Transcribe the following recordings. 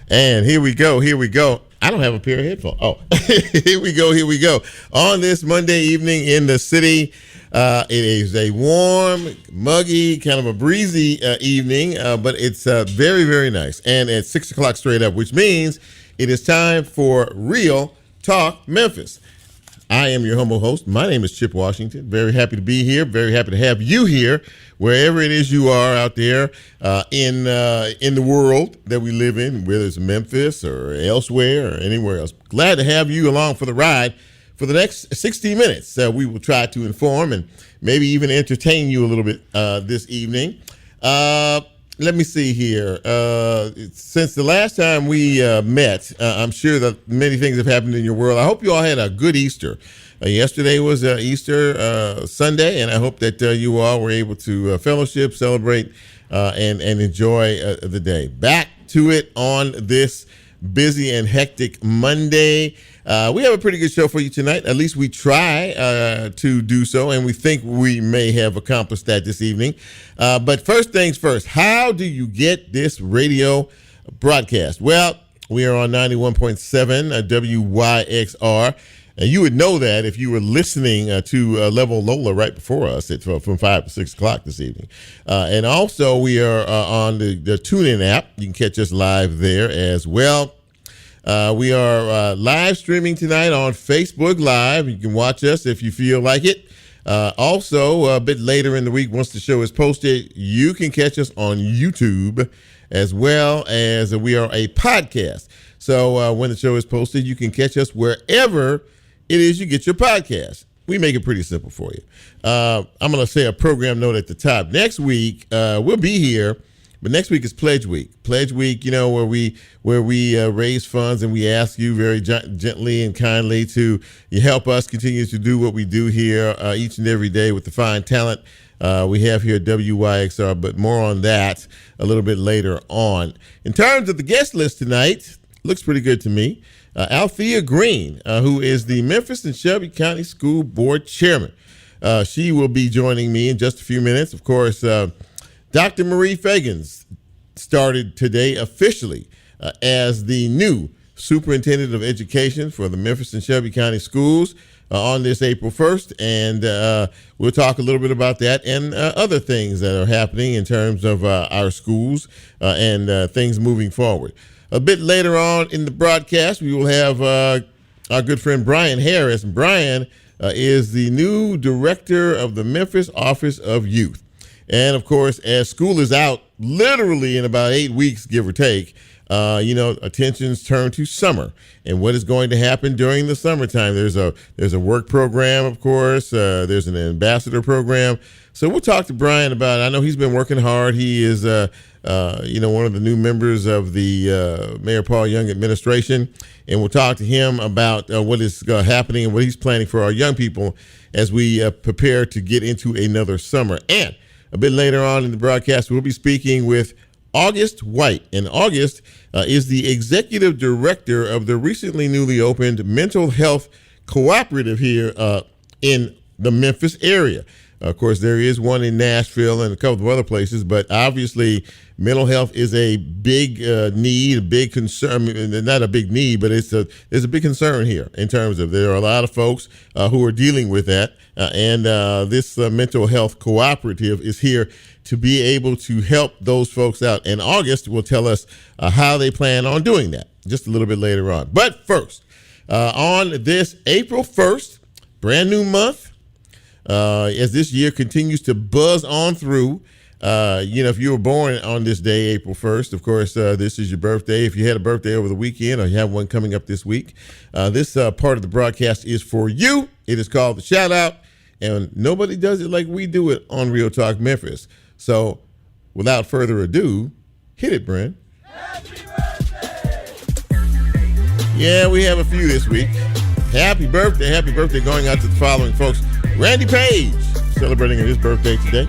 And here we go. I don't have a pair of headphones. Oh, here we go. On this Monday evening in the city, it is a warm, muggy, kind of a breezy evening, but it's very, very nice. And at 6 o'clock straight up, which means it is time for Real Talk Memphis. I am your humble host. My name is Chip Washington. Very happy to be here. Very happy to have you here, wherever it is you are out there in the world that we live in, whether it's Memphis or elsewhere or anywhere else. Glad to have you along for the ride for the next 60 minutes. We will try to inform and maybe even entertain you a little bit this evening. Let me see here. Since the last time we met, I'm sure that many things have happened in your world. I hope you all had a good Easter. Yesterday was Easter Sunday, and I hope that you all were able to fellowship, celebrate, and enjoy the day. Back to it on this busy and hectic Monday. We have a pretty good show for you tonight. At least we try to do so, and we think we may have accomplished that this evening. But first things first, how do you get this radio broadcast? Well, we are on 91.7 WYXR. And you would know that if you were listening to Level Lola right before us from 5 to 6 o'clock this evening. And also we are on the TuneIn app. You can catch us live there as well. We are live streaming tonight on Facebook Live. You can watch us if you feel like it. Also, a bit later in the week, once the show is posted, you can catch us on YouTube as well as we are a podcast. So when the show is posted, you can catch us wherever it is you get your podcast. We make it pretty simple for you. I'm going to say a program note at the top. Next week, we'll be here, but next week is Pledge Week. Pledge Week, you know, where we raise funds and we ask you very gently and kindly to help us continue to do what we do here each and every day with the fine talent we have here at WYXR, but more on that a little bit later on. In terms of the guest list tonight, looks pretty good to me. Althea Greene, who is the Memphis and Shelby County School Board Chairman. She will be joining me in just a few minutes. Of course, Dr. Marie Fagans started today officially as the new Superintendent of Education for the Memphis and Shelby County Schools on this April 1st. And we'll talk a little bit about that and other things that are happening in terms of our schools and things moving forward. A bit later on in the broadcast, we will have our good friend Brian Harris. Brian is the new director of the Memphis Office of Youth. And, of course, as school is out literally in about 8 weeks, give or take, attentions turn to summer and what is going to happen during the summertime. There's a work program, of course. There's an ambassador program. So we'll talk to Brian about it. I know he's been working hard. He is one of the new members of the Mayor Paul Young administration, and we'll talk to him about what is happening and what he's planning for our young people as we prepare to get into another summer. And a bit later on in the broadcast, we'll be speaking with August White, and August is the executive director of the recently newly opened mental health cooperative here in the Memphis area. Of course, there is one in Nashville and a couple of other places, but obviously mental health is a big need, a big concern. Not a big need, but there's a big concern here in terms of there are a lot of folks who are dealing with that. And this mental health cooperative is here to be able to help those folks out. And August will tell us how they plan on doing that just a little bit later on. But first, on this April 1st, brand new month, as this year continues to buzz on through, if you were born on this day, April 1st, of course, this is your birthday. If you had a birthday over the weekend or you have one coming up this week, this part of the broadcast is for you. It is called the Shout Out, and nobody does it like we do it on Real Talk Memphis. So without further ado, hit it, Brent. Happy birthday! Yeah, we have a few this week. Happy birthday going out to the following folks. Randy Page, celebrating his birthday today,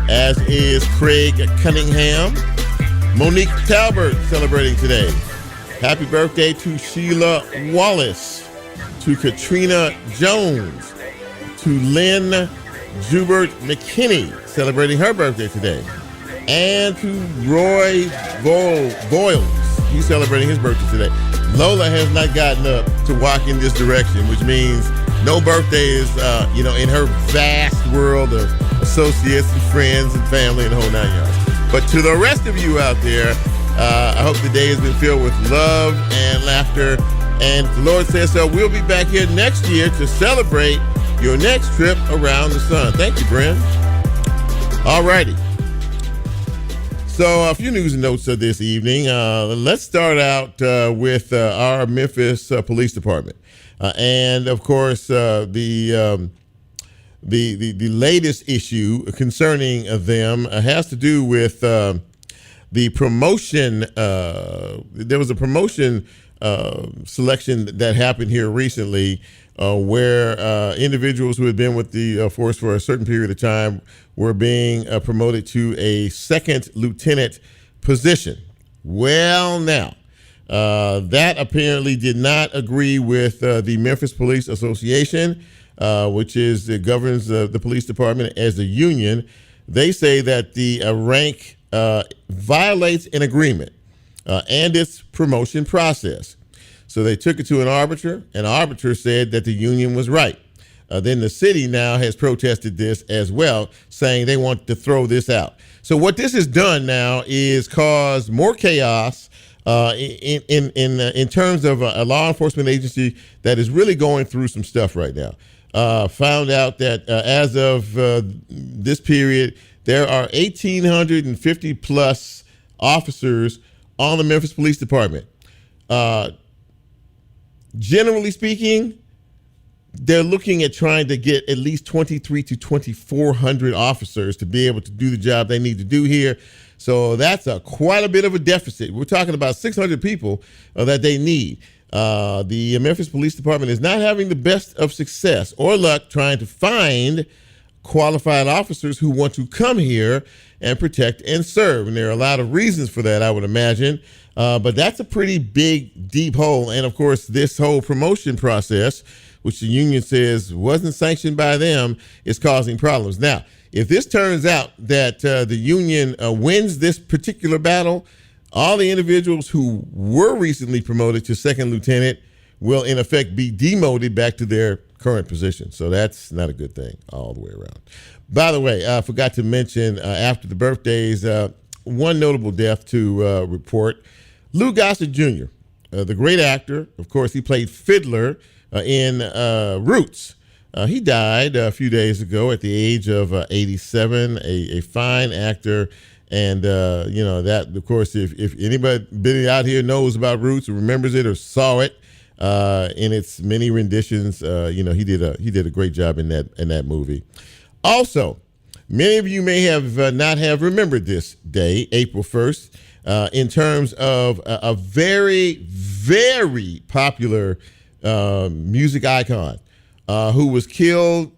as is Craig Cunningham. Monique Talbert, celebrating today. Happy birthday to Sheila Wallace, to Katrina Jones, to Lynn Jubert McKinney, celebrating her birthday today, and to Roy Boyles, He's celebrating his birthday today. Lola has not gotten up to walk in this direction, which means no birthday is, in her vast world of associates and friends and family and the whole 9 yards. But to the rest of you out there, I hope the day has been filled with love and laughter. And if the Lord says so, we'll be back here next year to celebrate your next trip around the sun. Thank you, Bren. All righty. So a few news and notes this evening. Let's start out with our Memphis Police Department. And, of course, the latest issue concerning them has to do with the promotion. There was a promotion selection that happened here recently where individuals who had been with the force for a certain period of time were being promoted to a second lieutenant position. Well, now, that apparently did not agree with the Memphis Police Association, which governs the police department as a union. They say that the rank violates an agreement and its promotion process. So they took it to an arbiter. An arbiter said that the union was right. Then the city now has protested this as well, saying they want to throw this out. So what this has done now is cause more chaos in terms of a law enforcement agency that is really going through some stuff right now. Found out that as of this period, there are 1,850 plus officers on the Memphis Police Department. Generally speaking, they're looking at trying to get at least 2,300 to 2,400 officers to be able to do the job they need to do here. So that's quite a bit of a deficit. We're talking about 600 people that they need. The Memphis Police Department is not having the best of success or luck trying to find qualified officers who want to come here and protect and serve. And there are a lot of reasons for that, I would imagine. But that's a pretty big, deep hole. And, of course, this whole promotion process, which the union says wasn't sanctioned by them, is causing problems. Now, if this turns out that the union wins this particular battle, all the individuals who were recently promoted to second lieutenant will, in effect, be demoted back to their current position. So that's not a good thing all the way around. By the way, I forgot to mention after the birthdays, one notable death to report. Lou Gossett Jr., the great actor. Of course, he played Fiddler in Roots. He died a few days ago at the age of 87, a fine actor. And, that, of course, if anybody out here knows about Roots or remembers it or saw it in its many renditions, he did a great job in that movie. Also, many of you may have not have remembered this day, April 1st, in terms of a very, very popular music icon who was killed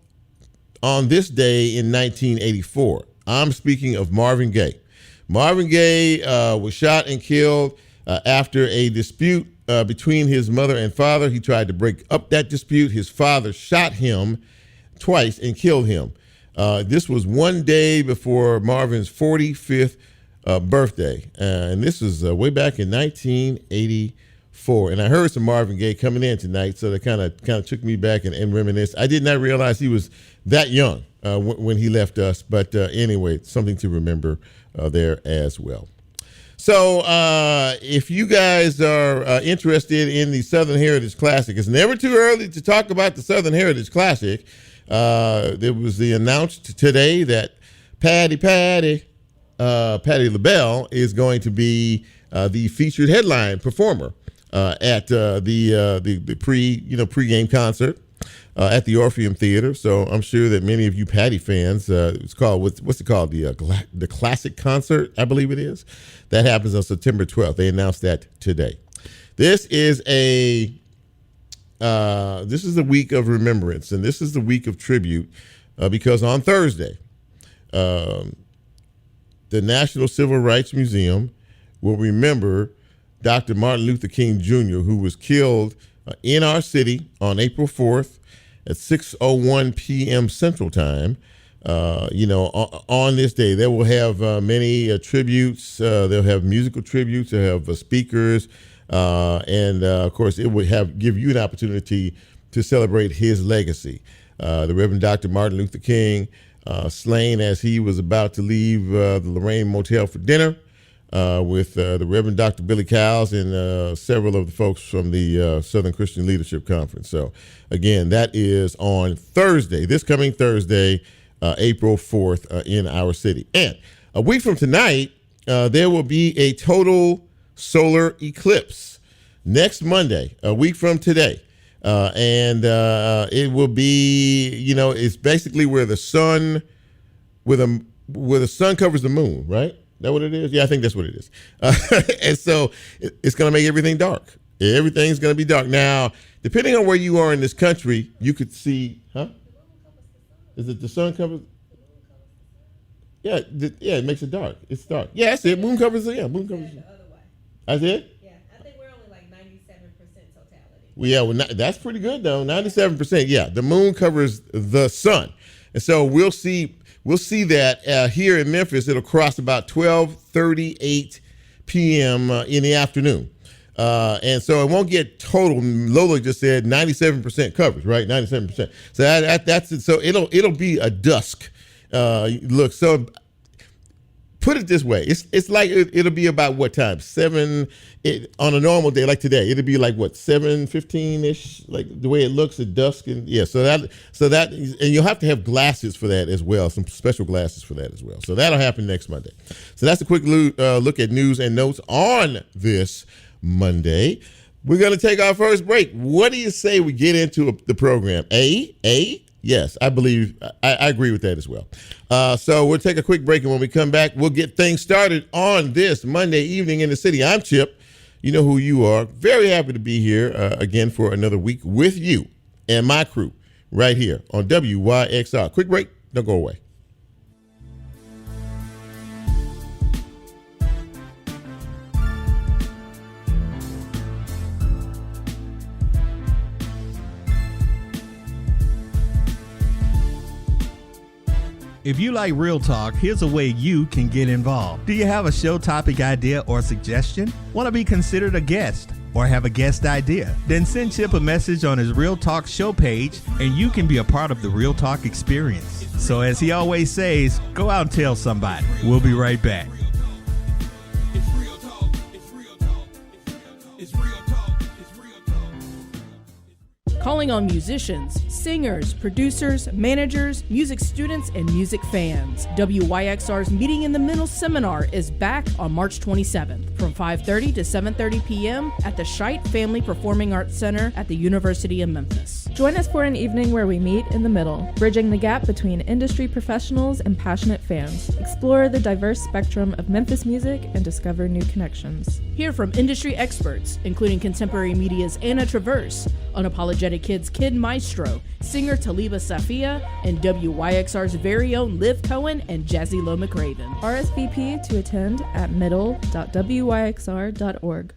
on this day in 1984. I'm speaking of Marvin Gaye. Marvin Gaye was shot and killed after a dispute between his mother and father. He tried to break up that dispute. His father shot him twice and killed him. This was one day before Marvin's 45th birthday. And this was way back in 1984. And I heard some Marvin Gaye coming in tonight, so that kind of took me back and reminisced. I did not realize he was that young when he left us. But anyway, something to remember there as well. So if you guys are interested in the Southern Heritage Classic, it's never too early to talk about the Southern Heritage Classic. There was announced today that Patti LaBelle is going to be the featured headline performer at the pre-game concert at the Orpheum Theater. So I'm sure that many of you Patti fans, it's called what's it called, the Classic Concert, I believe it is. That happens on September 12th. They announced that today. This is a week of remembrance, and this is the week of tribute because on Thursday, the National Civil Rights Museum will remember Dr. Martin Luther King Jr., who was killed in our city on April 4th at 6:01 p.m. Central Time on this day. They will have many tributes. They'll have musical tributes. They'll have speakers. And of course, it would give you an opportunity to celebrate his legacy. The Reverend Dr. Martin Luther King, slain as he was about to leave the Lorraine Motel for dinner with the Reverend Dr. Billy Cowles and several of the folks from the Southern Christian Leadership Conference. So, again, that is on Thursday, this coming Thursday, April 4th in our city. And a week from tonight, there will be a total solar eclipse next Monday, a week from today. And it will be, it's basically where the sun covers the moon, right? Is that what it is? Yeah, I think that's what it is. And so it's going to make everything dark. Everything's going to be dark. Now, depending on where you are in this country, you could see, Is it the sun covers? Yeah, it makes it dark. It's dark. Yeah, that's it. Moon covers it. Yeah, moon covers it. The other way. That's it? Yeah, I think we're only like 97% totality. Well, that's pretty good though. 97%. Yeah, the moon covers the sun, and so we'll see that here in Memphis. It'll cross about 12:38 p.m. In the afternoon, and so it won't get total. Lola just said 97% coverage, right? 97%. So that's it. So it'll be a dusk look. So put it this way: it's like it'll be about what time? 7 on a normal day like today. It'll be like what 7:15 ish, like the way it looks at dusk. And yeah, so that, and you'll have to have glasses for that as well, some special glasses for that as well. So that'll happen next Monday. So that's a quick look at news and notes on this Monday. We're going to take our first break. What do you say we get into the program? Yes, I believe I agree with that as well. So we'll take a quick break, and when we come back, we'll get things started on this Monday evening in the city. I'm Chip. You know who you are. Very happy to be here again for another week with you and my crew right here on WYXR. Quick break. Don't go away. If you like Real Talk, here's a way you can get involved. Do you have a show topic idea or suggestion? Want to be considered a guest or have a guest idea? Then send Chip a message on his Real Talk show page and you can be a part of the Real Talk experience. So as he always says, go out and tell somebody. We'll be right back. Calling on musicians, singers, producers, managers, music students, and music fans. WYXR's Meeting in the Middle Seminar is back on March 27th from 5:30 to 7:30 p.m. at the Scheit Family Performing Arts Center at the University of Memphis. Join us for an evening where we meet in the middle, bridging the gap between industry professionals and passionate fans. Explore the diverse spectrum of Memphis music and discover new connections. Hear from industry experts, including Contemporary Media's Anna Traverse, Unapologetic Kids' Kid Maestro, singer Taliba Safia, and WYXR's very own Liv Cohen and Jazzy Lo McRaven. RSVP to attend at middle.wyxr.org.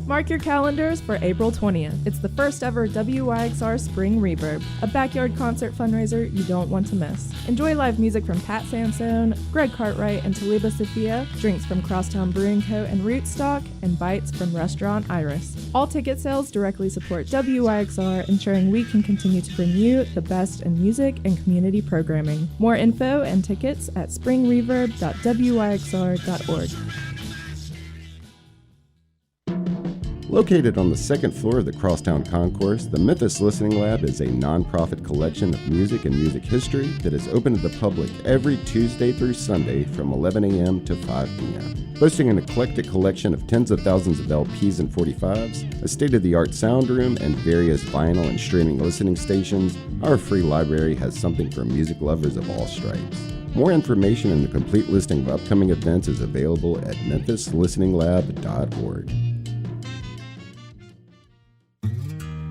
Mark your calendars for April 20th. It's the first ever WYXR Spring Reverb, a backyard concert fundraiser you don't want to miss. Enjoy live music from Pat Sansone, Greg Cartwright and Taliba Safia, drinks from Crosstown Brewing Co. and Rootstock, and bites from Restaurant Iris. All ticket sales directly support WYXR, ensuring we can continue to bring you the best in music and community programming. More info and tickets at springreverb.wyxr.org. Located on the second floor of the Crosstown Concourse, the Memphis Listening Lab is a nonprofit collection of music and music history that is open to the public every Tuesday through Sunday from 11 a.m. to 5 p.m. Boasting an eclectic collection of tens of thousands of LPs and 45s, a state-of-the-art sound room, and various vinyl and streaming listening stations, our free library has something for music lovers of all stripes. More information and the complete listing of upcoming events is available at memphislisteninglab.org.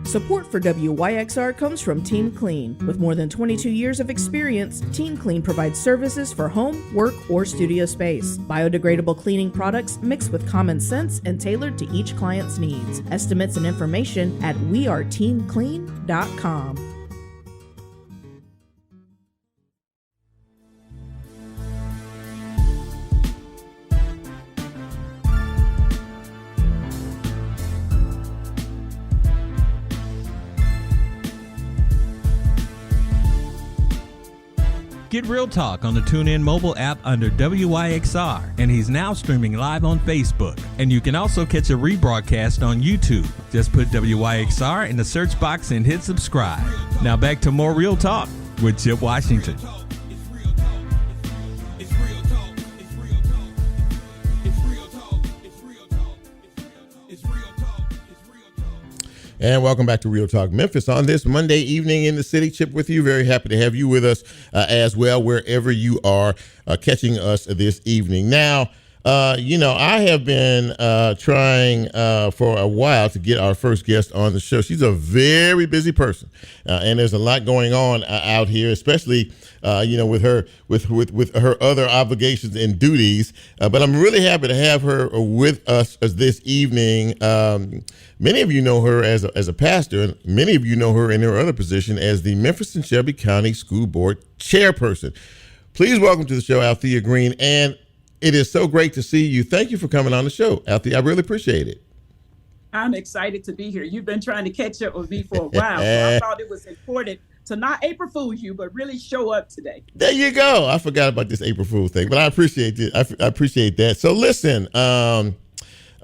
Support for WYXR comes from Team Clean. With more than 22 years of experience, Team Clean provides services for home, work, or studio space. Biodegradable cleaning products mixed with common sense and tailored to each client's needs. Estimates and information at weareteamclean.com. Get Real Talk on the TuneIn mobile app under WYXR, and he's now streaming live on Facebook. And you can also catch a rebroadcast on YouTube. Just put WYXR in the search box and hit subscribe. Now back to more Real Talk with Chip Washington. And welcome back to Real Talk Memphis on this Monday evening in the city. Chip with you. Very happy to have you with us as well, wherever you are catching us this evening. Now, I have been trying for a while to get our first guest on the show. She's a very busy person, and there's a lot going on out here, especially with her other obligations and duties. But I'm really happy to have her with us this evening. Many of you know her as a pastor, and many of you know her in her other position as the Memphis and Shelby County School Board chairperson. Please welcome to the show, Althea Greene. And it is so great to see you. Thank you for coming on the show, Althea. I really appreciate it. I'm excited to be here. You've been trying to catch up with me for a while, so I thought it was important to not April Fool you, but really show up today. There you go. I forgot about this April Fool thing, but I appreciate it. I appreciate that. So listen,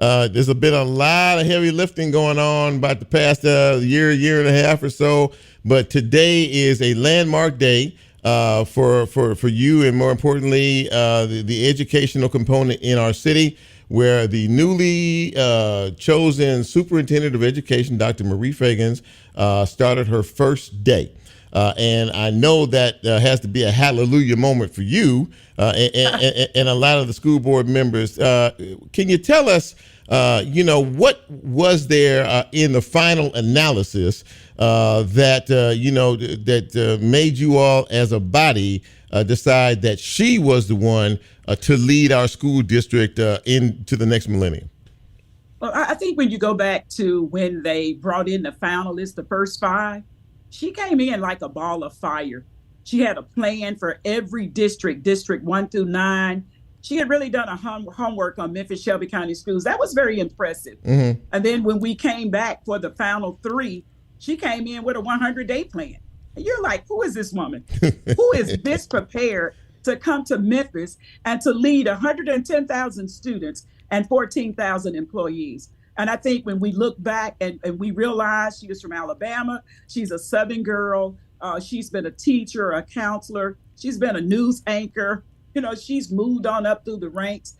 there's been a lot of heavy lifting going on about the past year and a half or so, but today is a landmark day for you, and more importantly, the educational component in our city, where the newly chosen superintendent of education, Dr. Marie Fagans, started her first day. And I know that has to be a hallelujah moment for you and a lot of the school board members. Can you tell us, what was there in the final analysis that made you all as a body decide that she was the one to lead our school district into the next millennium? Well, I think when you go back to when they brought in the finalists, the first 5, she came in like a ball of fire. She had a plan for every district 1 through 9. She had really done a homework on Memphis Shelby County schools. That was very impressive. Mm-hmm. And then when we came back for the final 3, she came in with a 100-day plan. And you're like, who is this woman? Who is this prepared to come to Memphis and to lead 110,000 students and 14,000 employees? And I think when we look back and we realize she was from Alabama, she's a Southern girl. She's been a teacher, a counselor. She's been a news anchor. She's moved on up through the ranks.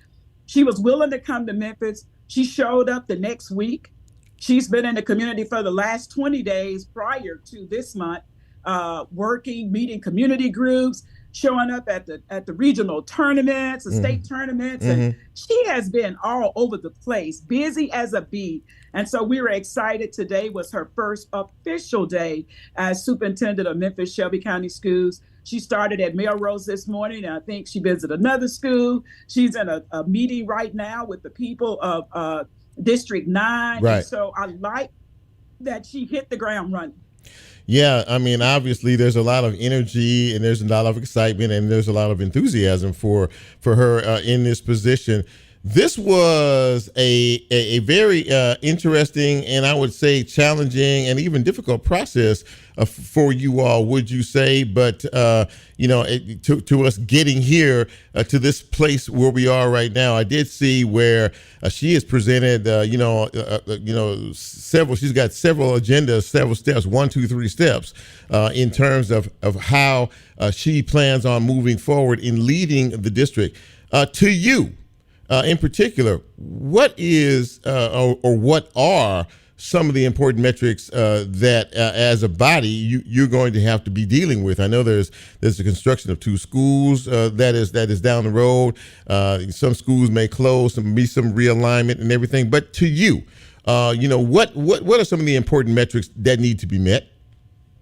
She was willing to come to Memphis. She showed up the next week. She's been in the community for the last 20 days prior to this month, working, meeting community groups, showing up at the regional tournaments, the state tournaments. Mm-hmm. And she has been all over the place, busy as a bee. And so we were excited. Today was her first official day as superintendent of Memphis Shelby County Schools. She started at Melrose this morning, and I think she visited another school. She's in a meeting right now with the people of District 9. Right. And so I like that she hit the ground running. Yeah, I mean, obviously there's a lot of energy and there's a lot of excitement and there's a lot of enthusiasm for her in this position. This was a very interesting and I would say challenging and even difficult process for you all, would you say? But, to us getting here to this place where we are right now, I did see where she has presented, she's got several agendas, several steps, 1, 2, 3 steps in terms of how she plans on moving forward in leading the district. To you, in particular, what is or what are some of the important metrics that as a body you're going to have to be dealing with? I know there's the construction of 2 schools that is down the road. Some schools may close, and be some realignment and everything. But to you, what are some of the important metrics that need to be met?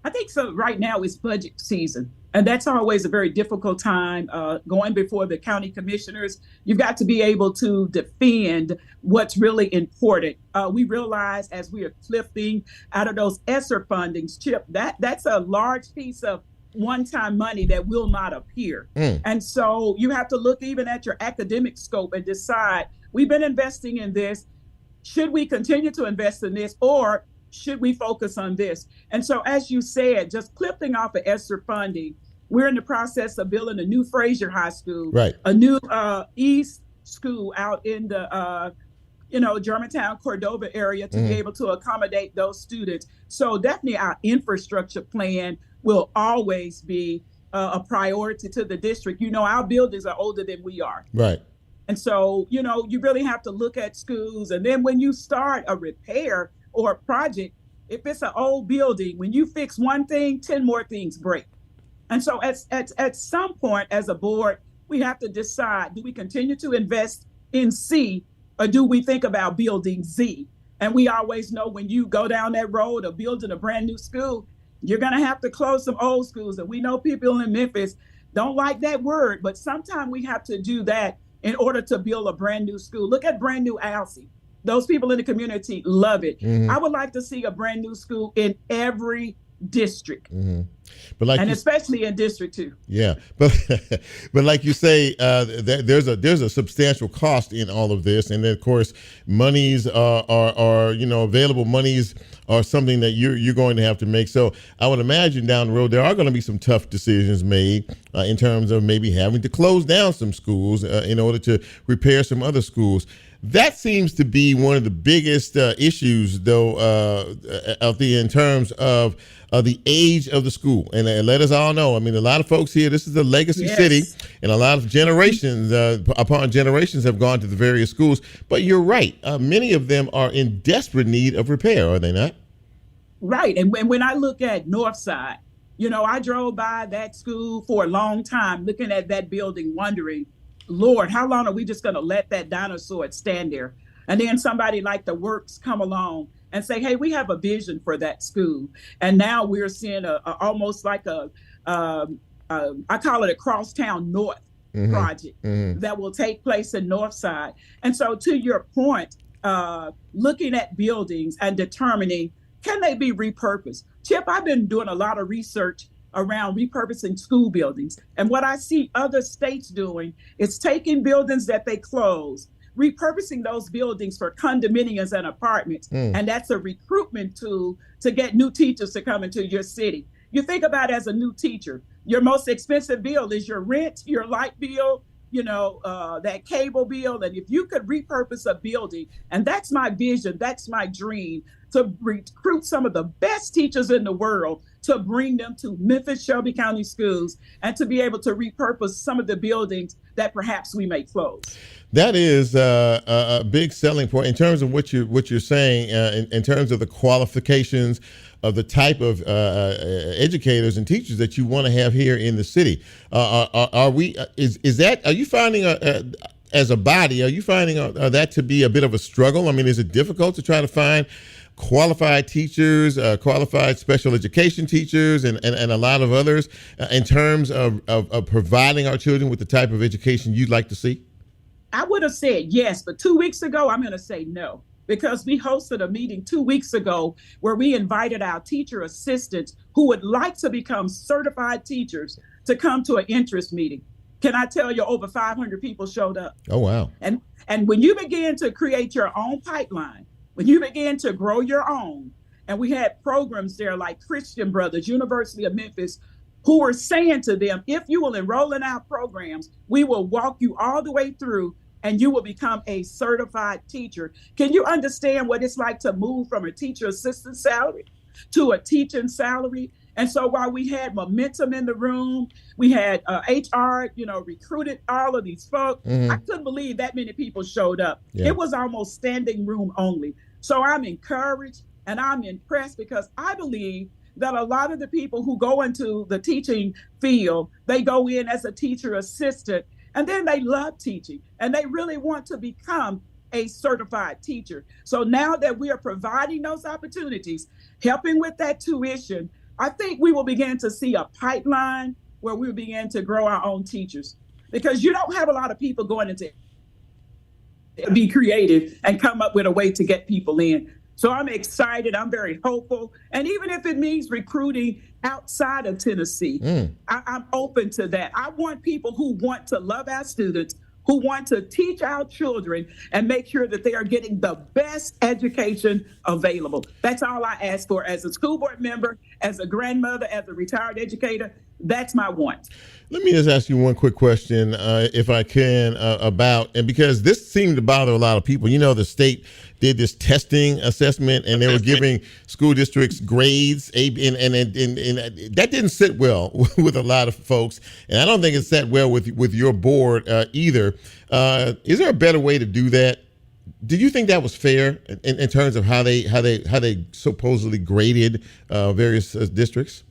I think so. Right now is budget season. And that's always a very difficult time going before the county commissioners. You've got to be able to defend what's really important. We realize as we are clipping out of those ESSER fundings, Chip, that's a large piece of one-time money that will not appear. And so you have to look even at your academic scope and decide, we've been investing in this. Should we continue to invest in this, or should we focus on this? And so, as you said, just clipping off of ESSER funding, We're in the process of building a new Fraser High School, Right. a new East School out in the Germantown, Cordova area to be able to accommodate those students. So definitely our infrastructure plan will always be a priority to the district. Our buildings are older than we are. Right. And so, you really have to look at schools. And then when you start a repair or a project, if it's an old building, when you fix one thing, 10 more things break. And so at some point as a board, we have to decide, do we continue to invest in C or do we think about building Z? And we always know when you go down that road of building a brand new school, you're going to have to close some old schools. And we know people in Memphis don't like that word, but sometimes we have to do that in order to build a brand new school. Look at brand new Althea. Those people in the community love it. I would like to see a brand new school in every district, but especially in District 2. Yeah, but like you say, there's a substantial cost in all of this, and then of course, monies are available monies are something that you're going to have to make. So I would imagine down the road there are going to be some tough decisions made in terms of maybe having to close down some schools in order to repair some other schools. That seems to be one of the biggest issues, though, Althea, in terms of the age of the school. And let us all know, I mean, a lot of folks here, this is a legacy city, and a lot of generations upon generations have gone to the various schools. But you're right. Many of them are in desperate need of repair, are they not? Right. And when I look at Northside, I drove by that school for a long time, looking at that building, wondering, Lord, how long are we just going to let that dinosaur stand there? And then somebody like the WYXR come along and say, hey, we have a vision for that school. And now we're seeing almost like I call it a Crosstown North project that will take place in Northside. And so to your point, looking at buildings and determining, can they be repurposed? Chip, I've been doing a lot of research around repurposing school buildings. And what I see other states doing is taking buildings that they close, repurposing those buildings for condominiums and apartments. And that's a recruitment tool to get new teachers to come into your city. You think about it as a new teacher, your most expensive bill is your rent, your light bill, that cable bill. And if you could repurpose a building, and that's my vision, that's my dream, to recruit some of the best teachers in the world, to bring them to Memphis Shelby County schools, and to be able to repurpose some of the buildings that perhaps we may close. That is a big selling point in terms of what you're saying, in terms of the qualifications of the type of educators and teachers that you want to have here in the city. Are you finding as a body, are you finding that to be a bit of a struggle? I mean, is it difficult to try to find qualified teachers, qualified special education teachers, and a lot of others in terms of providing our children with the type of education you'd like to see? I would have said yes, but 2 weeks ago, I'm going to say no, because we hosted a meeting 2 weeks ago where we invited our teacher assistants who would like to become certified teachers to come to an interest meeting. Can I tell you, over 500 people showed up. Oh, wow. And when you begin to create your own pipeline, when you begin to grow your own, and we had programs there like Christian Brothers, University of Memphis, who were saying to them, if you will enroll in our programs, we will walk you all the way through and you will become a certified teacher. Can you understand what it's like to move from a teacher assistant salary to a teaching salary? And so while we had momentum in the room, we had HR, recruited all of these folks. I couldn't believe that many people showed up. It was almost standing room only. So I'm encouraged and I'm impressed, because I believe that a lot of the people who go into the teaching field, they go in as a teacher assistant, and then they love teaching and they really want to become a certified teacher. So now that we are providing those opportunities, helping with that tuition, I think we will begin to see a pipeline where we begin to grow our own teachers, because you don't have a lot of people going into be creative and come up with a way to get people in. So I'm excited. I'm very hopeful. And even if it means recruiting outside of Tennessee, I'm open to that. I want people who want to love our students, who want to teach our children and make sure that they are getting the best education available. That's all I ask for as a school board member, as a grandmother, as a retired educator. That's my want. Let me just ask you one quick question, if I can, and because this seemed to bother a lot of people. You know, the state did this testing assessment, and they were giving school districts grades, and that didn't sit well with a lot of folks, and I don't think it sat well with your board either. Is there a better way to do that? Did you think that was fair in terms of how they supposedly graded various districts?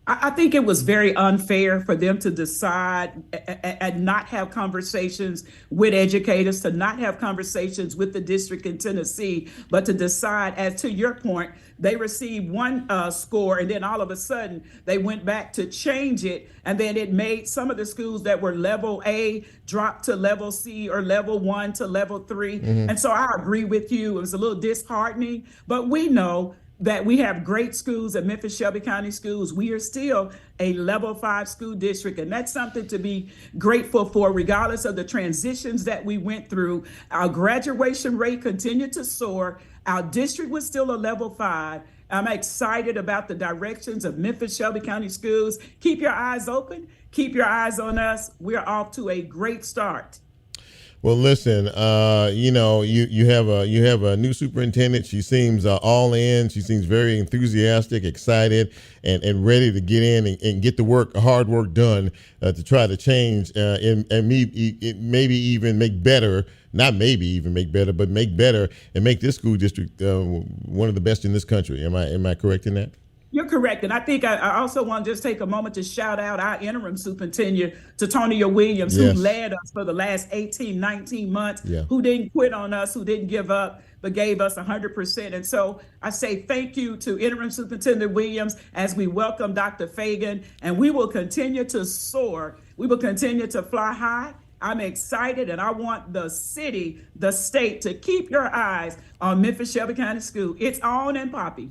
I think it was very unfair for them to decide and not have conversations with educators, to not have conversations with the district in Tennessee, but to decide, as to your point, they received one score, and then all of a sudden they went back to change it, and then it made some of the schools that were level A drop to level C, or level 1 to level 3. And so I agree with you. It was a little disheartening, but we know that we have great schools at Memphis Shelby County Schools. We are still a level 5 school district, and that's something to be grateful for, regardless of the transitions that we went through. Our graduation rate continued to soar. Our district was still a level 5. I'm excited about the directions of Memphis Shelby County Schools. Keep your eyes open. Keep your eyes on us. We're off to a great start. Well, listen, you have a new superintendent. She seems all in. She seems very enthusiastic, excited, and ready to get in and get the hard work done to try to change and maybe even make better. Not maybe even make better, but make better and make this school district one of the best in this country. Am I correct in that? You're correct. And I think I also want to just take a moment to shout out our interim superintendent, Tatonia Williams, who led us for the last 18, 19 months, who didn't quit on us, who didn't give up, but gave us 100%. And so I say thank you to interim superintendent Williams as we welcome Dr. Fagan, and we will continue to soar. We will continue to fly high. I'm excited, and I want the city, the state, to keep your eyes on Memphis Shelby County School. It's on and poppy.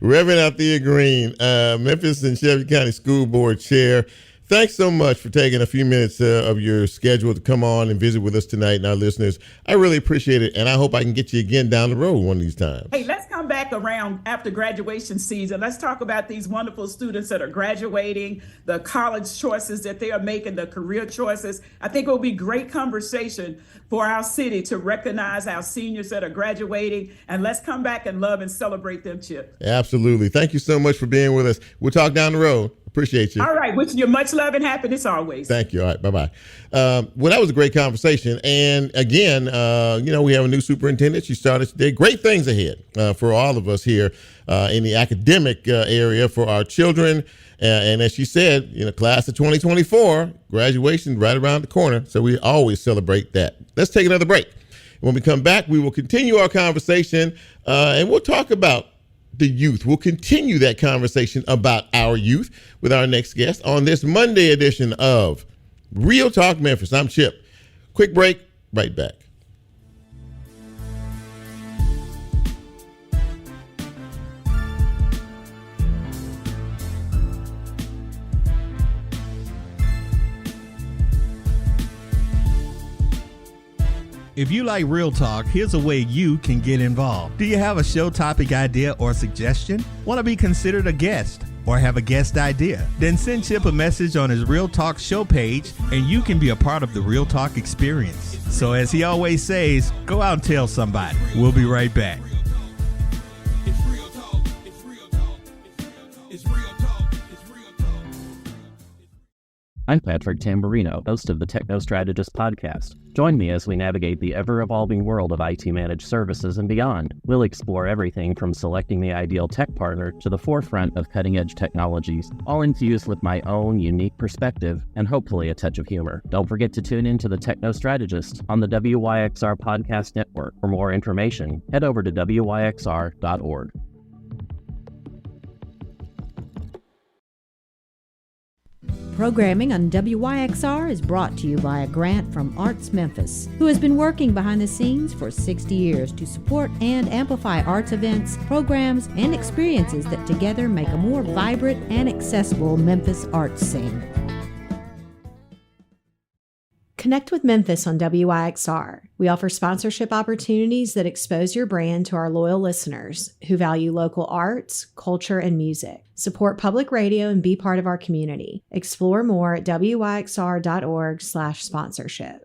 Reverend Althea Greene, Memphis and Shelby County School Board Chair. Thanks so much for taking a few minutes of your schedule to come on and visit with us tonight and our listeners. I really appreciate it, and I hope I can get you again down the road one of these times. Hey, let's come back around after graduation season. Let's talk about these wonderful students that are graduating, the college choices that they are making, the career choices. I think it will be great conversation for our city to recognize our seniors that are graduating, and let's come back and love and celebrate them, Chip. Absolutely. Thank you so much for being with us. We'll talk down the road. Appreciate you. All right. Wishing you much love and happiness always. Thank you. All right. Bye-bye. Well, that was a great conversation. And again, we have a new superintendent. She started today. Great things ahead for all of us here in the academic area for our children. And as she said, class of 2024, graduation right around the corner. So we always celebrate that. Let's take another break. When we come back, we will continue our conversation and we'll talk about the youth. We'll continue that conversation about our youth with our next guest on this Monday edition of Real Talk Memphis. I'm Chip. Quick break, right back. If you like Real Talk, here's a way you can get involved. Do you have a show topic idea or suggestion? Want to be considered a guest or have a guest idea? Then send Chip a message on his Real Talk show page and you can be a part of the Real Talk experience. So as he always says, go out and tell somebody. We'll be right back. I'm Patrick Tamburino, host of the Techno Strategist podcast. Join me as we navigate the ever-evolving world of IT managed services and beyond. We'll explore everything from selecting the ideal tech partner to the forefront of cutting-edge technologies, all infused with my own unique perspective and hopefully a touch of humor. Don't forget to tune in to the Techno Strategist on the WYXR podcast network. For more information, head over to WYXR.org. Programming on WYXR is brought to you by a grant from Arts Memphis, who has been working behind the scenes for 60 years to support and amplify arts events, programs, and experiences that together make a more vibrant and accessible Memphis arts scene. Connect with Memphis on WYXR. We offer sponsorship opportunities that expose your brand to our loyal listeners who value local arts, culture, and music. Support public radio and be part of our community. Explore more at wyxr.org/sponsorship.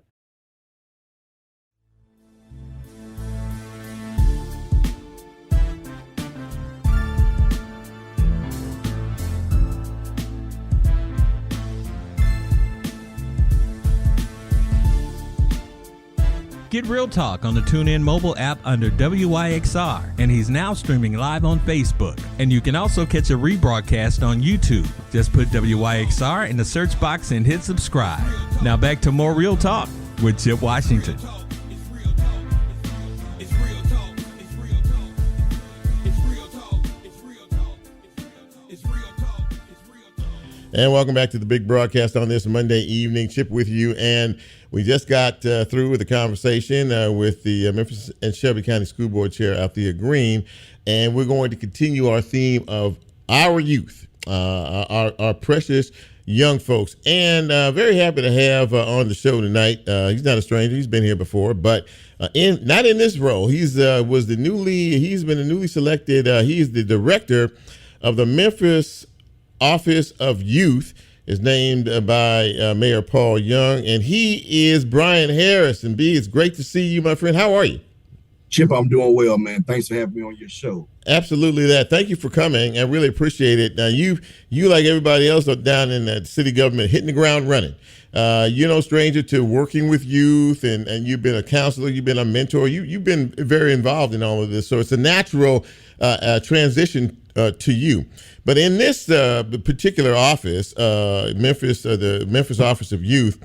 Get Real Talk on the TuneIn mobile app under WYXR, and he's now streaming live on Facebook. And you can also catch a rebroadcast on YouTube. Just put WYXR in the search box and hit subscribe. Now back to more Real Talk with Chip Washington. And welcome back to the big broadcast on this Monday evening. Chip with you, and we just got through with the conversation with the Memphis and Shelby County School Board Chair, Althea Greene, and we're going to continue our theme of our youth, our precious young folks. And very happy to have on the show tonight. He's not a stranger; he's been here before, but not in this role. He's been the newly selected. He's the director of the Memphis Office of Youth, is named by Mayor Paul Young, and he is Brian Harris. And B, it's great to see you, my friend. How are you? Chip, I'm doing well, man. Thanks for having me on your show. Absolutely that. Thank you for coming. I really appreciate it. Now, you like everybody else are down in the city government, hitting the ground running. You're no stranger to working with youth, and you've been a counselor, you've been a mentor, you've been very involved in all of this. So it's a natural transition to you. But in this particular office, the Memphis Office of Youth,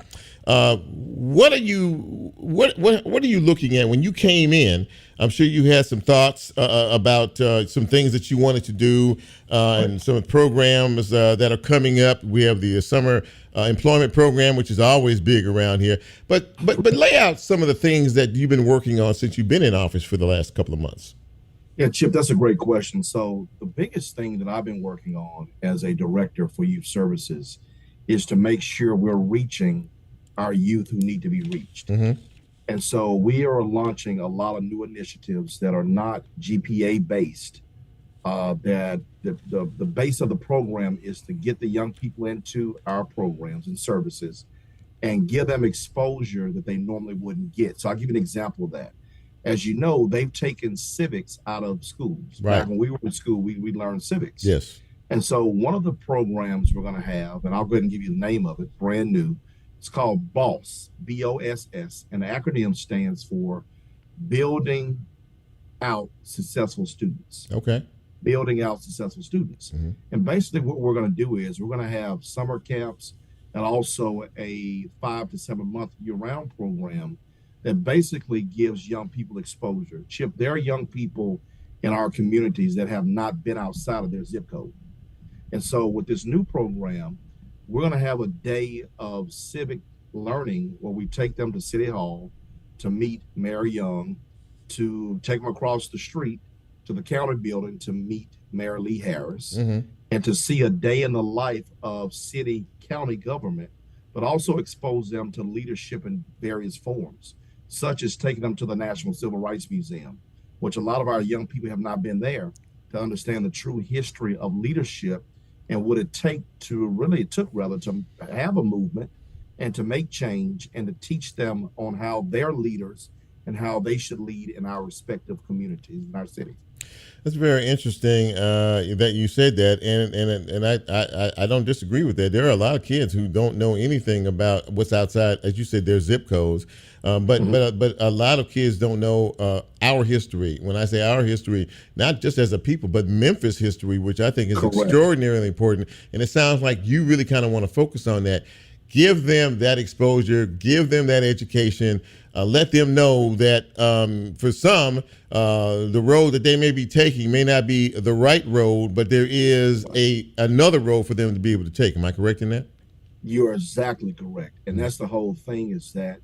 what are you looking at when you came in? I'm sure you had some thoughts about some things that you wanted to do and some programs that are coming up. We have the summer employment program, which is always big around here. But lay out some of the things that you've been working on since you've been in office for the last couple of months. Yeah, Chip, that's a great question. So the biggest thing that I've been working on as a director for youth services is to make sure we're reaching our youth who need to be reached. Mm-hmm. And so we are launching a lot of new initiatives that are not GPA based. That the base of the program is to get the young people into our programs and services and give them exposure that they normally wouldn't get. So I'll give you an example of that. As you know, they've taken civics out of schools. Right. Back when we were in school, we learned civics. Yes. And so one of the programs we're going to have, and I'll go ahead and give you the name of it, brand new, it's called BOSS, B-O-S-S, and the acronym stands for Building Out Successful Students. Okay. Building Out Successful Students. Mm-hmm. And basically what we're going to do is we're going to have summer camps and also a 5 to 7 month year-round program that basically gives young people exposure. Chip, there are young people in our communities that have not been outside of their zip code. And so with this new program, we're gonna have a day of civic learning where we take them to City Hall to meet Mayor Young, to take them across the street to the county building to meet Mayor Lee Harris, mm-hmm. and to see a day in the life of city county government, but also expose them to leadership in various forms, such as taking them to the National Civil Rights Museum, which a lot of our young people have not been there to understand the true history of leadership and what it took to have a movement and to make change and to teach them on how they're leaders and how they should lead in our respective communities in our cities. That's very interesting that you said that, and I don't disagree with that. There are a lot of kids who don't know anything about what's outside, as you said, their zip codes. But a lot of kids don't know our history. When I say our history, not just as a people, but Memphis history, which I think is Correct. Extraordinarily important. And it sounds like you really kind of want to focus on that. Give them that exposure, give them that education, let them know that for some, the road that they may be taking may not be the right road, but there is another road for them to be able to take. Am I correct in that? You're exactly correct. And that's the whole thing, is that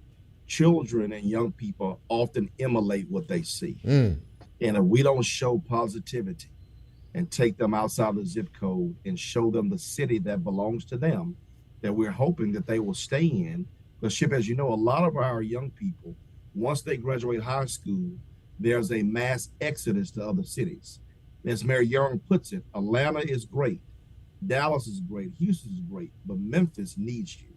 children and young people often emulate what they see. And if we don't show positivity and take them outside the zip code and show them the city that belongs to them, that we're hoping that they will stay in, But Chip, as you know, a lot of our young people, once they graduate high school, there's a mass exodus to other cities. As Mayor Young puts it, Atlanta is great, Dallas is great, Houston is great, but Memphis needs you.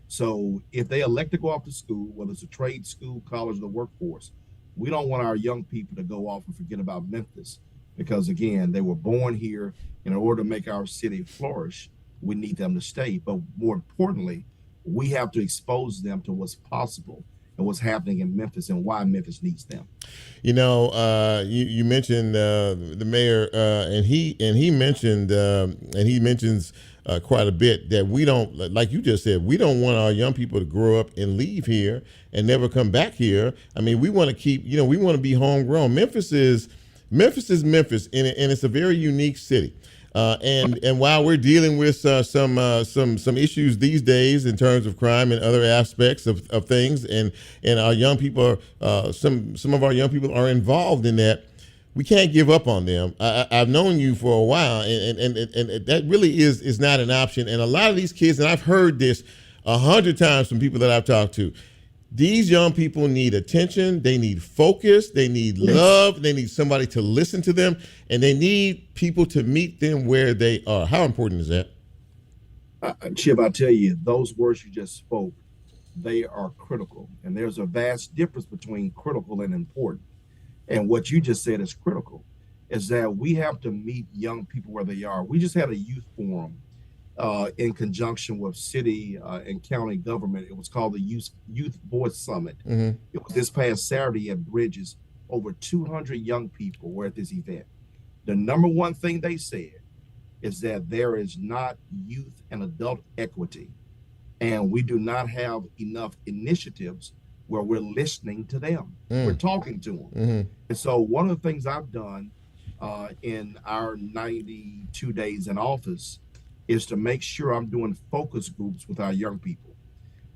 So if they elect to go off to school, whether it's a trade school, college, or the workforce, we don't want our young people to go off and forget about Memphis because, again, they were born here. In order to make our city flourish, we need them to stay. But more importantly, we have to expose them to what's possible and what's happening in Memphis and why Memphis needs them. You know, you mentioned the mayor, and he mentioned and he mentions quite a bit that we don't, like you just said, we don't want our young people to grow up and leave here and never come back here. I mean, we want to keep, we want to be homegrown. Memphis is Memphis, and it's a very unique city. And while we're dealing with some issues these days in terms of crime and other aspects of things, and our young people some of our young people are involved in that, we can't give up on them. I've known you for a while, and that really is not an option. And a lot of these kids, and I've heard this 100 times from people that I've talked to, these young people need attention, they need focus, they need love, they need somebody to listen to them, and they need people to meet them where they are. How important is that? Chip, I tell you, those words you just spoke, they are critical. And there's a vast difference between critical and important. And what you just said is critical, is that we have to meet young people where they are. We just had a youth forum in conjunction with city and county government. It was called the Youth Voice Summit. Mm-hmm. It was this past Saturday at Bridges. Over 200 young people were at this event. The number one thing they said is that there is not youth and adult equity, and we do not have enough initiatives where we're listening to them. We're talking to them. Mm-hmm. And so one of the things I've done in our 92 days in office is to make sure I'm doing focus groups with our young people.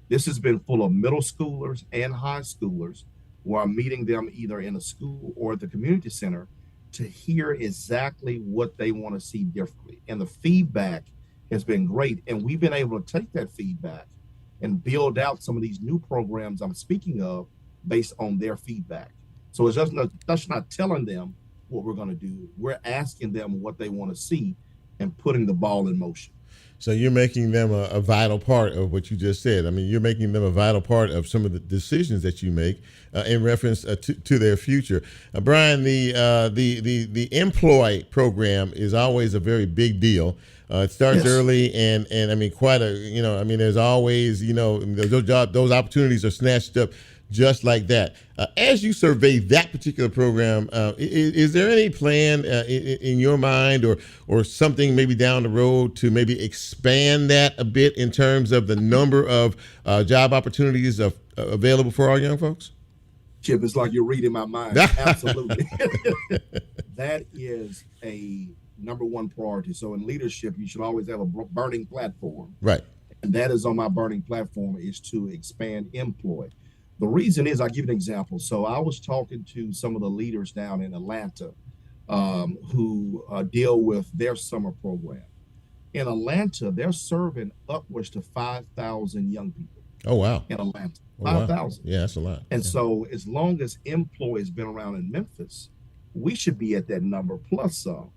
This has been full of middle schoolers and high schoolers where I'm meeting them either in a school or at the community center to hear exactly what they want to see differently. And the feedback has been great. And we've been able to take that feedback and build out some of these new programs I'm speaking of based on their feedback. So it's just not telling them what we're going to do. We're asking them what they want to see and putting the ball in motion. So you're making them a vital part of what you just said. I mean, you're making them a vital part of some of the decisions that you make in reference to their future. Brian, the employ program is always a very big deal. It starts early, and I mean, there's always, those opportunities are snatched up just like that. As you survey that particular program, is there any plan in your mind or something maybe down the road to maybe expand that a bit in terms of the number of job opportunities available for our young folks? Chip, it's like you're reading my mind. Absolutely. That is a number one priority. So in leadership, you should always have a burning platform. Right. And that is on my burning platform, is to expand employ. The reason is, I'll give you an example. So I was talking to some of the leaders down in Atlanta who deal with their summer program. In Atlanta, they're serving upwards to 5,000 young people. Oh, wow. In Atlanta, 5,000. Wow. Yeah, that's a lot. And so as long as employ has been around in Memphis, we should be at that number plus some.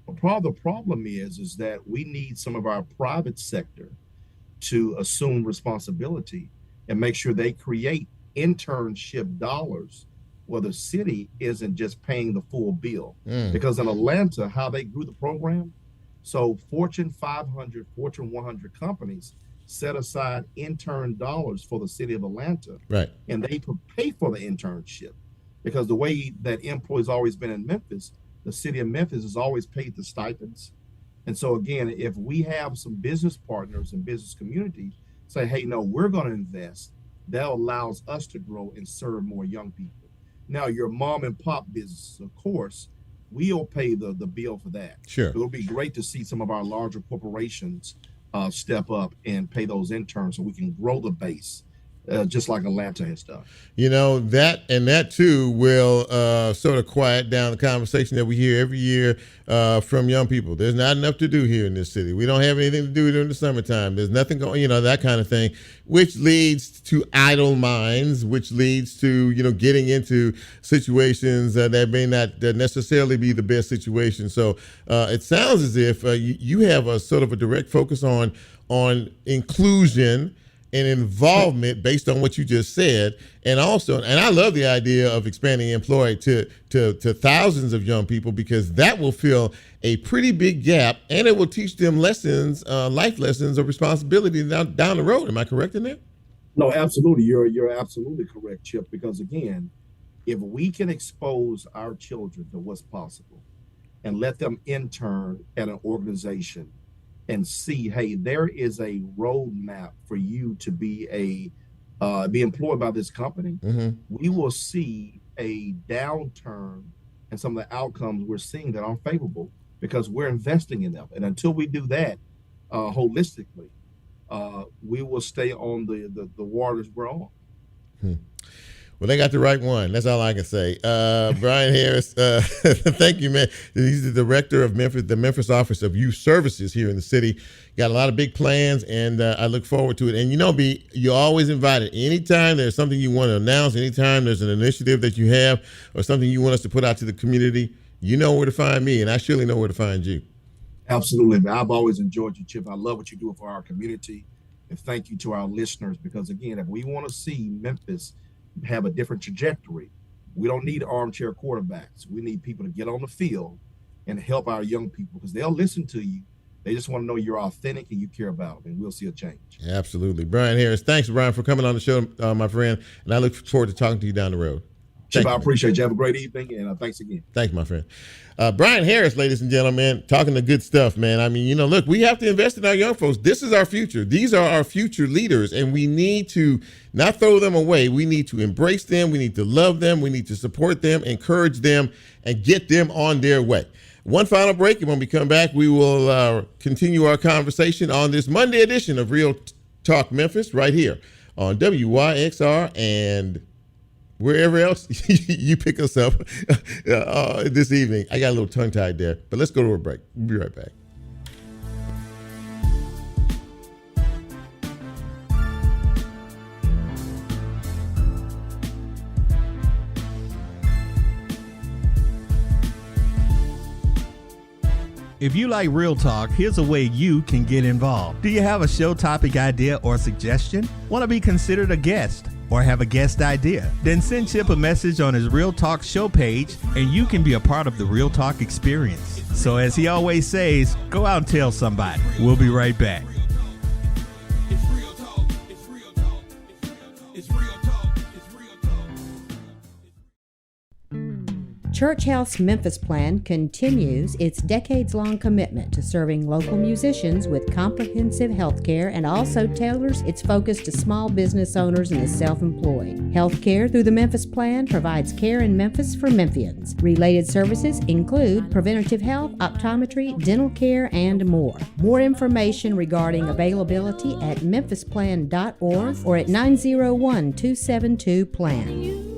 But part of the problem is that we need some of our private sector to assume responsibility and make sure they create internship dollars where the city isn't just paying the full bill. Because in Atlanta, how they grew the program, so Fortune 500, Fortune 100 companies set aside intern dollars for the city of Atlanta. Right. And they pay for the internship, because the way that employees always been in Memphis, the city of Memphis has always paid the stipends. And so again, if we have some business partners and business community say, hey, no, we're going to invest, that allows us to grow and serve more young people. Now, your mom and pop businesses, of course, we'll pay the bill for that. Sure. It'll be great to see some of our larger corporations step up and pay those interns so we can grow the base just like Atlanta has done. You know, that too will sort of quiet down the conversation that we hear every year from young people. There's not enough to do here in this city. We don't have anything to do during the summertime. There's nothing going, that kind of thing, which leads to idle minds, which leads to, getting into situations that may not necessarily be the best situation. So it sounds as if you have a sort of a direct focus on inclusion and involvement based on what you just said. And also, and I love the idea of expanding employ to thousands of young people, because that will fill a pretty big gap, and it will teach them lessons, life lessons of responsibility down the road. Am I correct in that? No, absolutely. You're absolutely correct, Chip, because again, if we can expose our children to what's possible and let them intern at an organization and see, hey, there is a roadmap for you to be employed by this company, we will see a downturn in some of the outcomes we're seeing that aren't favorable, because we're investing in them. And until we do that holistically, we will stay on the waters we're on. Well, they got the right one. That's all I can say. Brian Harris, thank you, man. He's the director of the Memphis Office of Youth Services here in the city. Got a lot of big plans, and I look forward to it. And B, you're always invited. Anytime there's something you want to announce, anytime there's an initiative that you have or something you want us to put out to the community, you know where to find me, and I surely know where to find you. Absolutely. I've always enjoyed you, Chip. I love what you do for our community. And thank you to our listeners, because, again, if we want to see Memphis have a different trajectory, we don't need armchair quarterbacks. We need people to get on the field and help our young people, because they'll listen to you. They just want to know you're authentic and you care about them, and we'll see a change. Absolutely. Brian Harris, thanks, Brian, for coming on the show, my friend, and I look forward to talking to you down the road. Chip, I appreciate you. Have a great evening, and thanks again. Thanks, my friend. Brian Harris, ladies and gentlemen, talking the good stuff, man. I mean, look, we have to invest in our young folks. This is our future. These are our future leaders, and we need to not throw them away. We need to embrace them. We need to love them. We need to support them, encourage them, and get them on their way. One final break, and when we come back, we will continue our conversation on this Monday edition of Real Talk Memphis right here on WYXR and wherever else you pick us up this evening. I got a little tongue-tied there, but let's go to a break. We'll be right back. If you like Real Talk, here's a way you can get involved. Do you have a show topic idea or suggestion? Want to be considered a guest or have a guest idea? Then send Chip a message on his Real Talk show page, and you can be a part of the Real Talk experience. So as he always says, go out and tell somebody. We'll be right back. Church Health's Memphis Plan continues its decades-long commitment to serving local musicians with comprehensive health care, and also tailors its focus to small business owners and the self-employed. Health care through the Memphis Plan provides care in Memphis for Memphians. Related services include preventative health, optometry, dental care, and more. More information regarding availability at memphisplan.org or at 901-272-PLAN.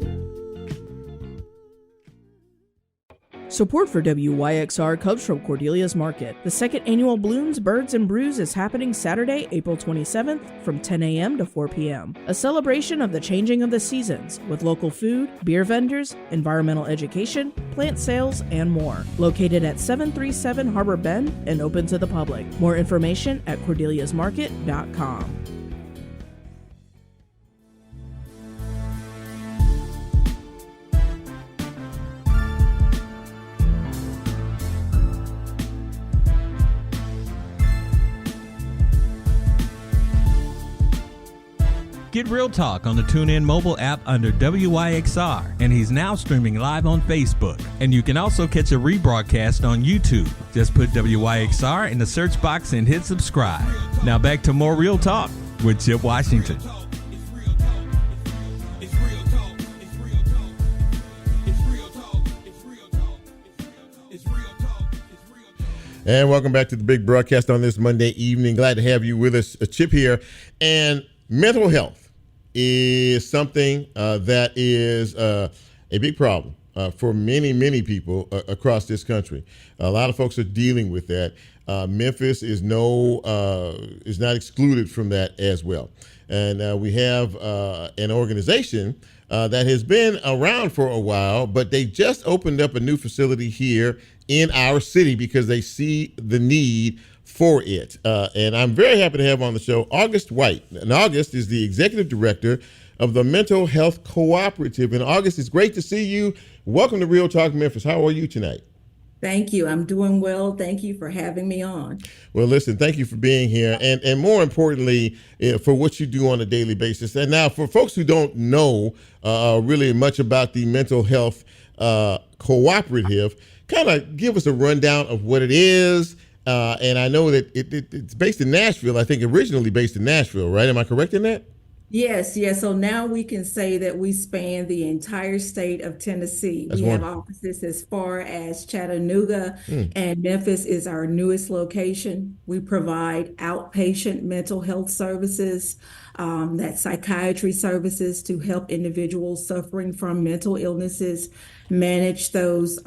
Support for WYXR comes from Cordelia's Market. The second annual Blooms, Birds, and Brews is happening Saturday, April 27th from 10 a.m. to 4 p.m. A celebration of the changing of the seasons with local food, beer vendors, environmental education, plant sales, and more. Located at 737 Harbor Bend and open to the public. More information at cordeliasmarket.com. Get Real Talk on the TuneIn mobile app under WYXR, and he's now streaming live on Facebook. And you can also catch a rebroadcast on YouTube. Just put WYXR in the search box and hit subscribe. Now back to more Real Talk with Chip Washington. And welcome back to the big broadcast on this Monday evening. Glad to have you with us. Chip here. And mental health is something that is a big problem for many people across this country. A lot of folks are dealing with that. Memphis is not excluded from that as well. And we have an organization that has been around for a while, but they just opened up a new facility here in our city because they see the need for it. And I'm very happy to have on the show August White. And August is the executive director of the Mental Health Cooperative. And August, it's great to see you. Welcome to Real Talk Memphis. How are you tonight? Thank you. I'm doing well. Thank you for having me on. Well, listen, thank you for being here. And more importantly, for what you do on a daily basis. And now for folks who don't know really much about the Mental Health Cooperative, kind of give us a rundown of what it is. And I know that it's based in Nashville, I think originally based in Nashville, right? Am I correct in that? Yes. So now we can say that we span the entire state of Tennessee. That's we have wonderful. offices as far as Chattanooga, and Memphis is our newest location. We provide outpatient mental health services, that psychiatry services to help individuals suffering from mental illnesses manage those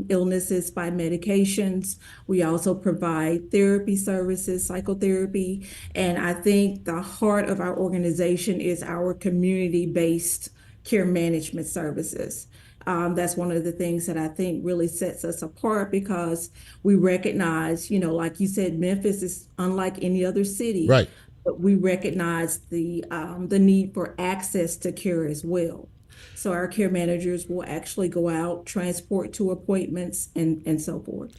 illnesses by medications. We also provide therapy services, psychotherapy, and I think the heart of our organization is our community-based care management services. That's one of the things that I think really sets us apart because we recognize, like you said, Memphis is unlike any other city. Right. But we recognize the need for access to care as well. So our care managers will actually go out, transport to appointments, and so forth.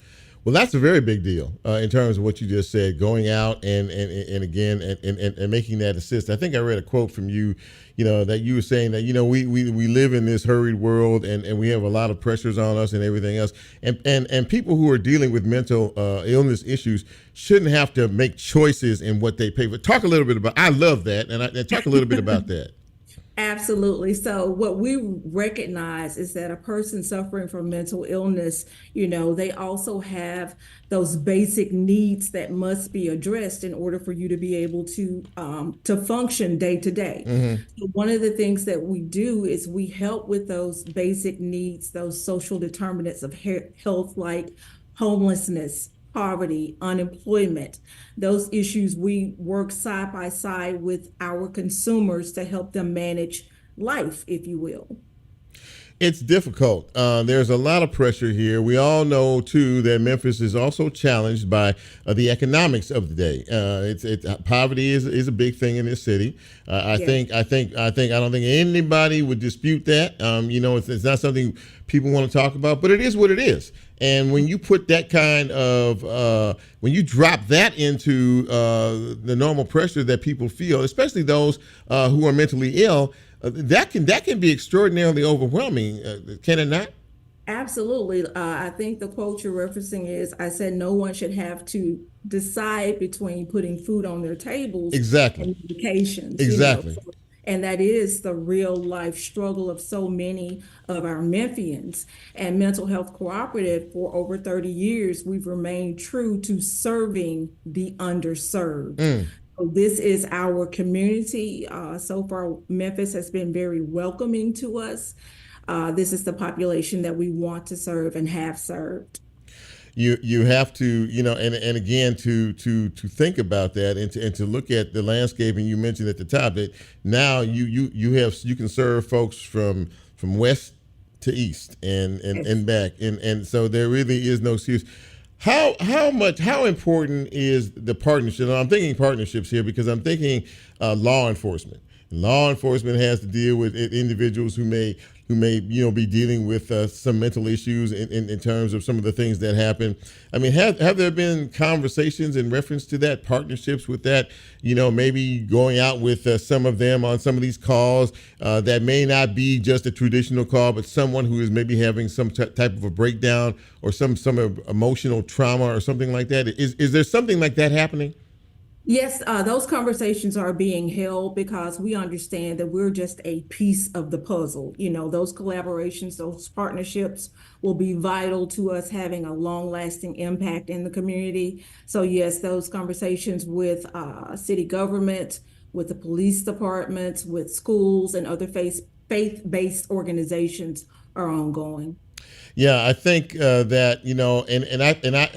Well, that's a very big deal in terms of what you just said, going out and again and making that assist. I think I read a quote from you, that you were saying that, we live in this hurried world and we have a lot of pressures on us and everything else. And people who are dealing with mental illness issues shouldn't have to make choices in what they pay for. Talk a little bit about, I love that. And talk a little bit about that. Absolutely. So what we recognize is that a person suffering from mental illness, they also have those basic needs that must be addressed in order for you to be able to function day to day. Mm-hmm. So one of the things that we do is we help with those basic needs, those social determinants of health, like homelessness, poverty, unemployment, those issues. We work side by side with our consumers to help them manage life, if you will. It's difficult. There's a lot of pressure here. We all know too that Memphis is also challenged by the economics of the day. Poverty is a big thing in this city. I don't think anybody would dispute that. It's not something people want to talk about, but it is what it is. And when you put that kind of, when you drop that into the normal pressure that people feel, especially those who are mentally ill, that can be extraordinarily overwhelming, can it not? Absolutely. I think the quote you're referencing is, I said no one should have to decide between putting food on their tables Exactly. and medications. Exactly. And that is the real life struggle of so many of our Memphians. And Mental Health Cooperative, for over 30 years, we've remained true to serving the underserved. So this is our community. So far, Memphis has been very welcoming to us. This is the population that we want to serve and have served. You have to, and again, to think about that and to look at the landscape. And you mentioned at the top that now you can serve folks from west to east and back. And so there really is no excuse. How important is the partnership? And I'm thinking partnerships here because I'm thinking law enforcement. Law enforcement has to deal with individuals who may be dealing with some mental issues in terms of some of the things that happen. I mean, have there been conversations in reference to that, partnerships with that, maybe going out with some of them on some of these calls that may not be just a traditional call, but someone who is maybe having some type of a breakdown or some emotional trauma or something like that? Is there something like that happening? Yes, those conversations are being held because we understand that we're just a piece of the puzzle. Those collaborations, those partnerships will be vital to us having a long-lasting impact in the community. So yes, those conversations with city government, with the police departments, with schools, and other faith-based organizations are ongoing. Yeah, I think that,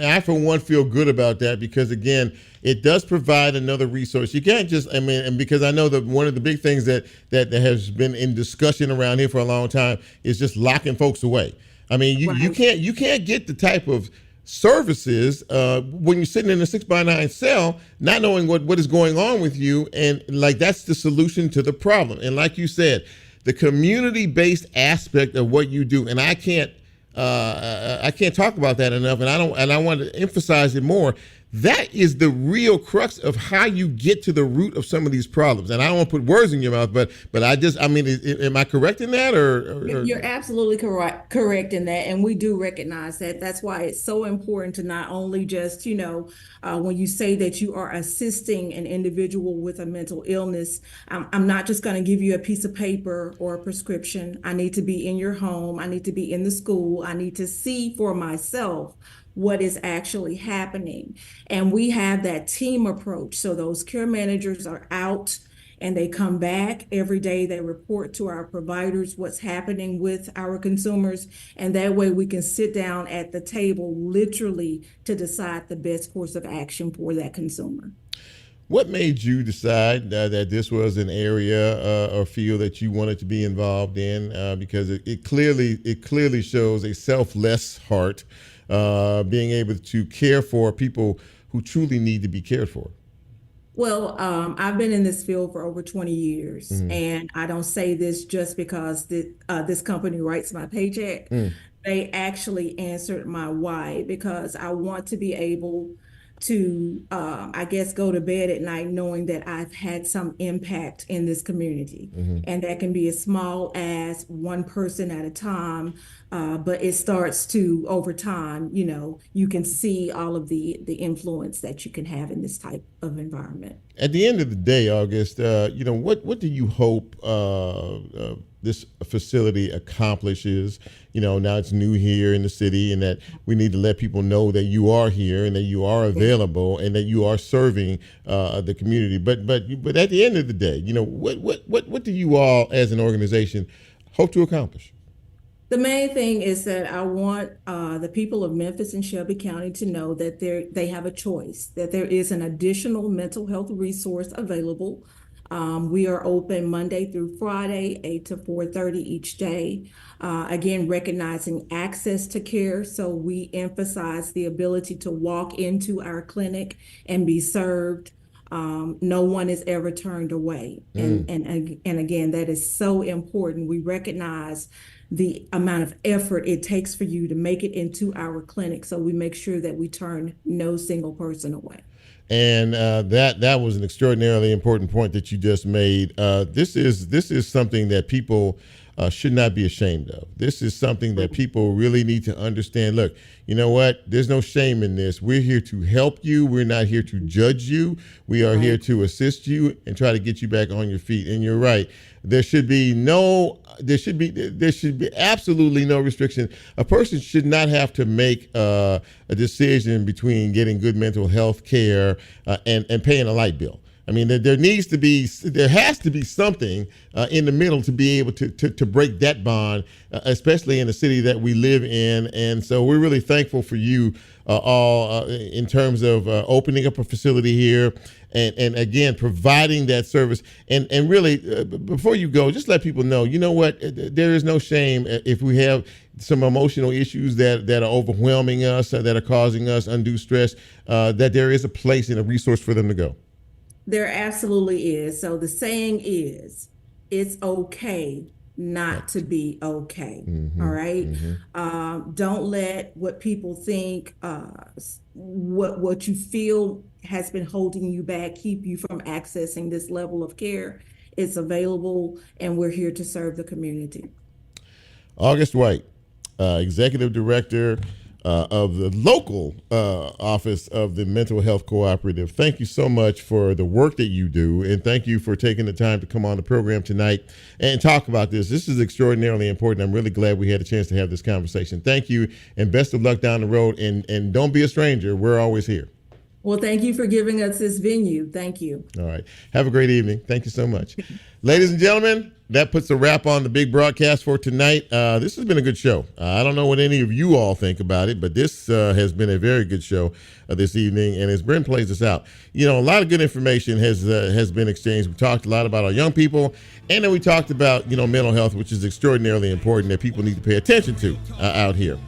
I for one feel good about that because, again, it does provide another resource. You can't just, and because I know that one of the big things that has been in discussion around here for a long time is just locking folks away. I mean, you can't get the type of services when you're sitting in a 6x9 cell, not knowing what is going on with you, and like that's the solution to the problem. And like you said, the community-based aspect of what you do, and I can't talk about that enough, and I want to emphasize it more. That is the real crux of how you get to the root of some of these problems. And I don't want to put words in your mouth, but am I correct in that? Or You're absolutely correct in that, and we do recognize that. That's why it's so important to not only just, when you say that you are assisting an individual with a mental illness, I'm not just going to give you a piece of paper or a prescription. I need to be in your home. I need to be in the school. I need to see for myself what is actually happening. And we have that team approach. So those care managers are out and they come back every day. They report to our providers what's happening with our consumers. And that way we can sit down at the table literally to decide the best course of action for that consumer. What made you decide that this was an area or field that you wanted to be involved in? Because it clearly shows a selfless heart, being able to care for people who truly need to be cared for. Well, I've been in this field for over 20 years, and I don't say this just because this company writes my paycheck. They actually answered my why, because I want to be able to, go to bed at night knowing that I've had some impact in this community. And that can be as small as one person at a time, but it starts to, over time, you can see all of the influence that you can have in this type of environment. At the end of the day, August, what do you hope this facility accomplishes? Now it's new here in the city, and that we need to let people know that you are here and that you are available and that you are serving the community. But at the end of the day, what do you all as an organization hope to accomplish? The main thing is that I want the people of Memphis and Shelby County to know that they have a choice, that there is an additional mental health resource available. We are open Monday through Friday, 8 to 4:30 each day. Again, recognizing access to care. So we emphasize the ability to walk into our clinic and be served. No one is ever turned away. And again, that is so important. We recognize the amount of effort it takes for you to make it into our clinic. So we make sure that we turn no single person away. And that was an extraordinarily important point that you just made. This is something that people should not be ashamed of. This is something that people really need to understand. Look, you know what? There's no shame in this. We're here to help you. We're not here to judge you. We are here to assist you and try to get you back on your feet. And you're right. There should be absolutely no restriction. A person should not have to make a decision between getting good mental health care and paying a light bill. I mean, there has to be something in the middle to be able to break that bond, especially in the city that we live in. And so we're really thankful for you all in terms of opening up a facility here and again, providing that service. And really, before you go, just let people know, you know what, there is no shame if we have some emotional issues that are overwhelming us, that are causing us undue stress, that there is a place and a resource for them to go. There absolutely is. So the saying is, it's okay not to be okay. All right. Don't let what people think, what you feel has been holding you back, keep you from accessing this level of care. It's available, and we're here to serve the community. August White, Executive Director of the local office of the Mental Health Cooperative. Thank you so much for the work that you do, and thank you for taking the time to come on the program tonight and talk about this. This is extraordinarily important. I'm really glad we had a chance to have this conversation. Thank you, and best of luck down the road, and don't be a stranger. We're always here. Well, thank you for giving us this venue. Thank you. All right. Have a great evening. Thank you so much. Ladies and gentlemen, that puts a wrap on the big broadcast for tonight. This has been a good show. I don't know what any of you all think about it, but this has been a very good show this evening. And as Brent plays us out, a lot of good information has been exchanged. We talked a lot about our young people, and then we talked about, mental health, which is extraordinarily important that people need to pay attention to out here.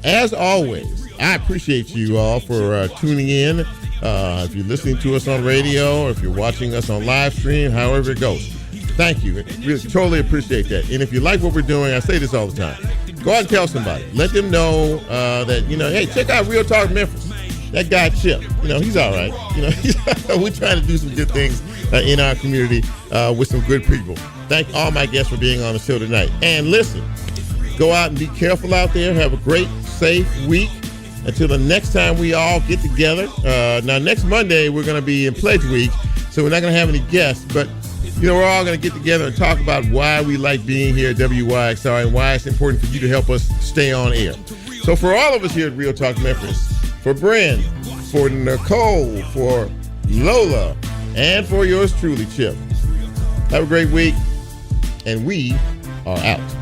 As always, I appreciate you all for tuning in. If you're listening to us on radio or if you're watching us on live stream, however it goes, thank you. Really, totally appreciate that. And if you like what we're doing, I say this all the time, go out and tell somebody. Let them know that, hey, check out Real Talk Memphis. That guy Chip, he's all right. We're trying to do some good things in our community with some good people. Thank all my guests for being on the show tonight. And listen, go out and be careful out there. Have a great, safe week. Until the next time we all get together. Now, next Monday, we're going to be in Pledge Week, so we're not going to have any guests. But, we're all going to get together and talk about why we like being here at WYXR and why it's important for you to help us stay on air. So for all of us here at Real Talk Memphis, for Brent, for Nicole, for Lola, and for yours truly, Chip, have a great week, and we are out.